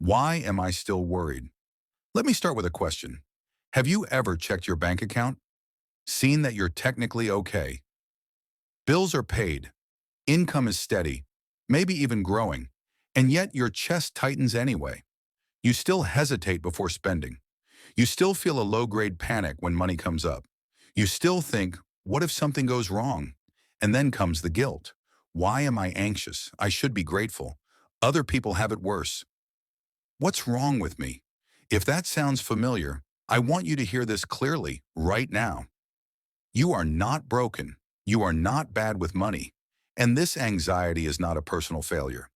Why am I still worried? Let me start with a question. Have you ever checked your bank account? Seen that you're technically okay? Bills are paid, income is steady, maybe even growing, and yet your chest tightens anyway. You still hesitate before spending. You still feel a low-grade panic when money comes up. You still think, what if something goes wrong? And then comes the guilt. Why am I anxious? I should be grateful. Other people have it worse. What's wrong with me? If that sounds familiar, I want you to hear this clearly right now. You are not broken. You are not bad with money. And this anxiety is not a personal failure.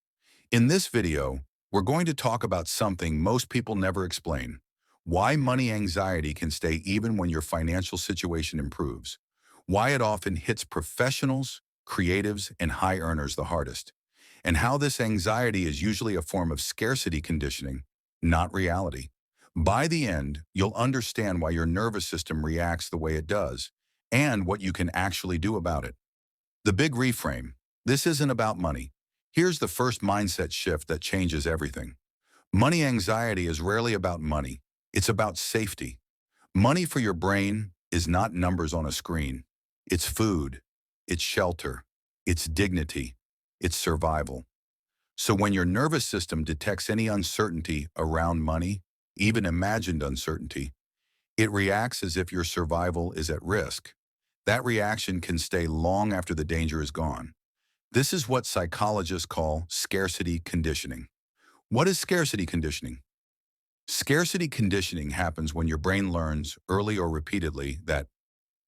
In this video, we're going to talk about something most people never explain. Why money anxiety can stay even when your financial situation improves. Why it often hits professionals, creatives, and high earners the hardest. And how this anxiety is usually a form of scarcity conditioning, not reality. By the end, you'll understand why your nervous system reacts the way it does, and what you can actually do about it. The big reframe. This isn't about money. Here's the first mindset shift that changes everything. Money anxiety is rarely about money. It's about safety. Money for your brain is not numbers on a screen. It's food. It's shelter. It's dignity. It's survival. So when your nervous system detects any uncertainty around money, even imagined uncertainty, it reacts as if your survival is at risk. That reaction can stay long after the danger is gone. This is what psychologists call scarcity conditioning. What is scarcity conditioning? Scarcity conditioning happens when your brain learns, early or repeatedly, that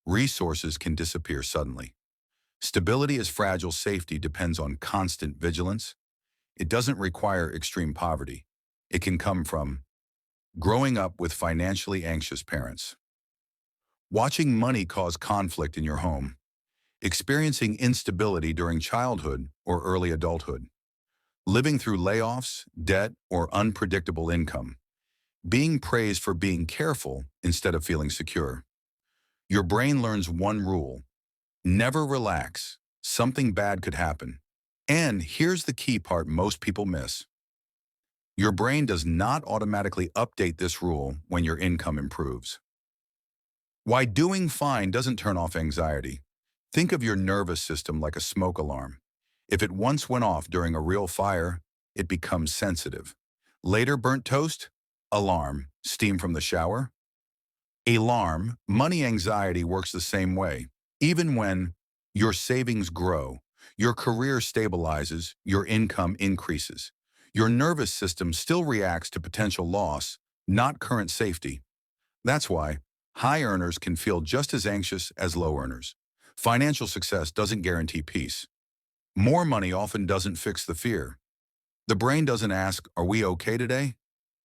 resources can disappear suddenly. Stability as fragile safety depends on constant vigilance. It doesn't require extreme poverty. It can come from growing up with financially anxious parents, watching money cause conflict in your home, experiencing instability during childhood or early adulthood, living through layoffs, debt, or unpredictable income, being praised for being careful instead of feeling secure. Your brain learns one rule: never relax. Something bad could happen. And here's the key part most people miss. Your brain does not automatically update this rule when your income improves. Why doing fine doesn't turn off anxiety. Think of your nervous system like a smoke alarm. If it once went off during a real fire, it becomes sensitive. Later, burnt toast? Alarm. Steam from the shower? Alarm. Money anxiety works the same way. Even when your savings grow, your career stabilizes, your income increases, your nervous system still reacts to potential loss, not current safety. That's why high earners can feel just as anxious as low earners. Financial success doesn't guarantee peace. More money often doesn't fix the fear. The brain doesn't ask, "Are we okay today?"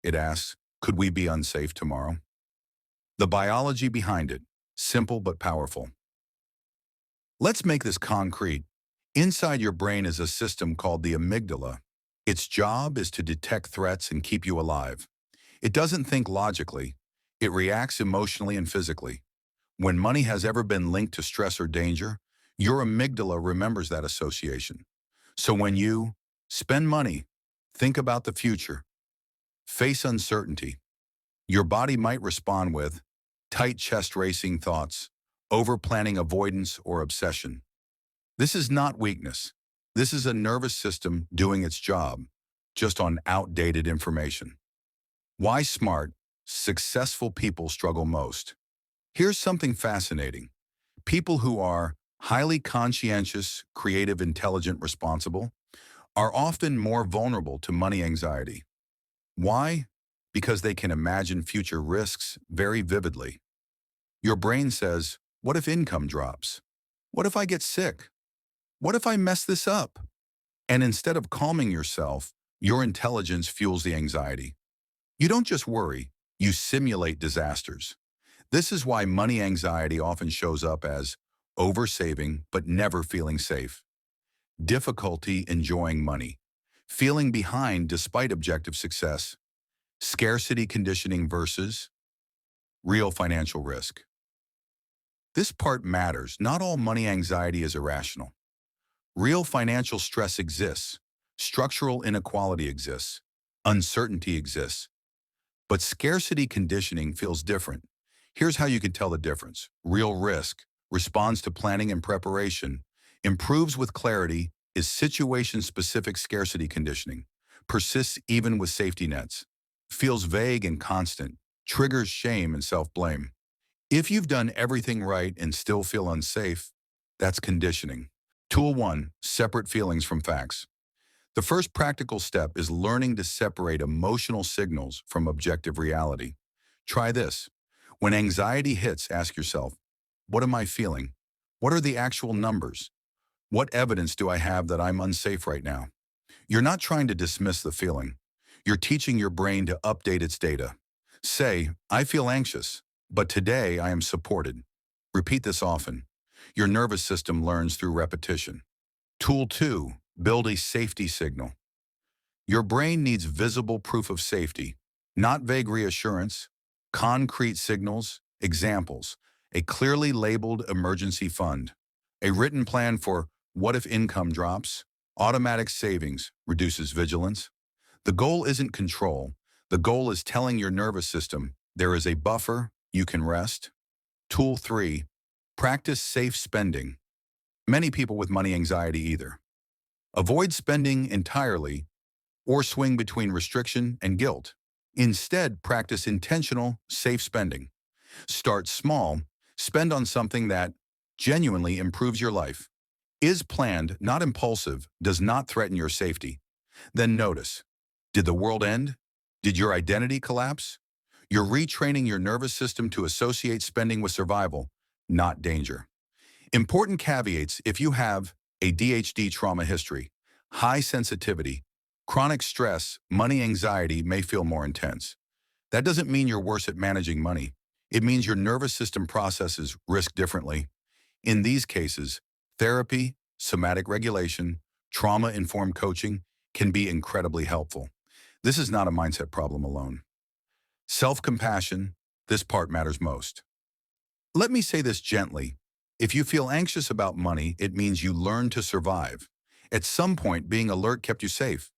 It asks, "Could we be unsafe tomorrow?" The biology behind it, simple but powerful. Let's make this concrete. Inside your brain is a system called the amygdala. Its job is to detect threats and keep you alive. It doesn't think logically. It reacts emotionally and physically. When money has ever been linked to stress or danger, your amygdala remembers that association. So when you spend money, think about the future, face uncertainty, your body might respond with tight chest racing thoughts, over-planning avoidance or obsession. This is not weakness. This is a nervous system doing its job, just on outdated information. Why smart, successful people struggle most? Here's something fascinating. People who are highly conscientious, creative, intelligent, responsible are often more vulnerable to money anxiety. Why? Because they can imagine future risks very vividly. Your brain says, what if income drops? What if I get sick? What if I mess this up? And instead of calming yourself, your intelligence fuels the anxiety. You don't just worry, you simulate disasters. This is why money anxiety often shows up as oversaving but never feeling safe, difficulty enjoying money, feeling behind despite objective success, scarcity conditioning versus real financial risk. This part matters. Not all money anxiety is irrational. Real financial stress exists. Structural inequality exists. Uncertainty exists, but scarcity conditioning feels different. Here's how you can tell the difference. Real risk responds to planning and preparation, improves with clarity, is situation-specific scarcity conditioning, persists even with safety nets, feels vague and constant, triggers shame and self-blame. If you've done everything right and still feel unsafe, that's conditioning. Tool 1, separate feelings from facts. The first practical step is learning to separate emotional signals from objective reality. Try this. When anxiety hits, ask yourself, what am I feeling? What are the actual numbers? What evidence do I have that I'm unsafe right now? You're not trying to dismiss the feeling. You're teaching your brain to update its data. Say, I feel anxious, but today I am supported. Repeat this often. Your nervous system learns through repetition. Tool 2, build a safety signal. Your brain needs visible proof of safety, not vague reassurance, concrete signals, examples, a clearly labeled emergency fund, a written plan for what if income drops, automatic savings reduces vigilance. The goal isn't control. The goal is telling your nervous system there is a buffer, you can rest. Tool 3, practice safe spending. Many people with money anxiety either avoid spending entirely or swing between restriction and guilt. Instead, practice intentional, safe spending. Start small, spend on something that genuinely improves your life, is planned, not impulsive, does not threaten your safety. Then notice, did the world end? Did your identity collapse? You're retraining your nervous system to associate spending with survival, not danger. Important caveats: if you have ADHD trauma history, high sensitivity, chronic stress, money anxiety may feel more intense. That doesn't mean you're worse at managing money. It means your nervous system processes risk differently. In these cases, therapy, somatic regulation, trauma-informed coaching can be incredibly helpful. This is not a mindset problem alone. Self-compassion, this part matters most. Let me say this gently. If you feel anxious about money, it means you learned to survive. At some point, being alert kept you safe.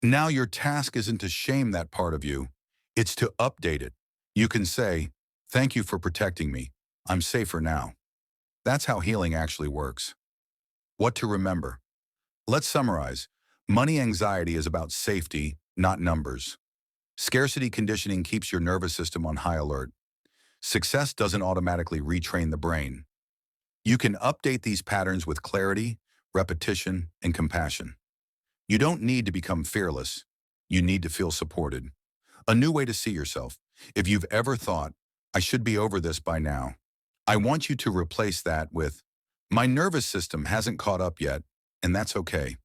Now your task isn't to shame that part of you. It's to update it. You can say, thank you for protecting me. I'm safer now. That's how healing actually works. What to remember. Let's summarize. Money anxiety is about safety, not numbers. Scarcity conditioning keeps your nervous system on high alert. Success doesn't automatically retrain the brain. You can update these patterns with clarity, repetition, and compassion. You don't need to become fearless. You need to feel supported. A new way to see yourself. If you've ever thought, I should be over this by now, I want you to replace that with, my nervous system hasn't caught up yet, and that's okay.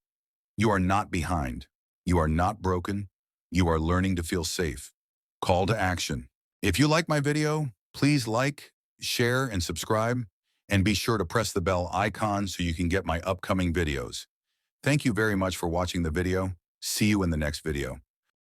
You are not behind. You are not broken. You are learning to feel safe. Call to action. If you like my video, please like, share, and subscribe, and be sure to press the bell icon so you can get my upcoming videos. Thank you very much for watching the video. See you in the next video.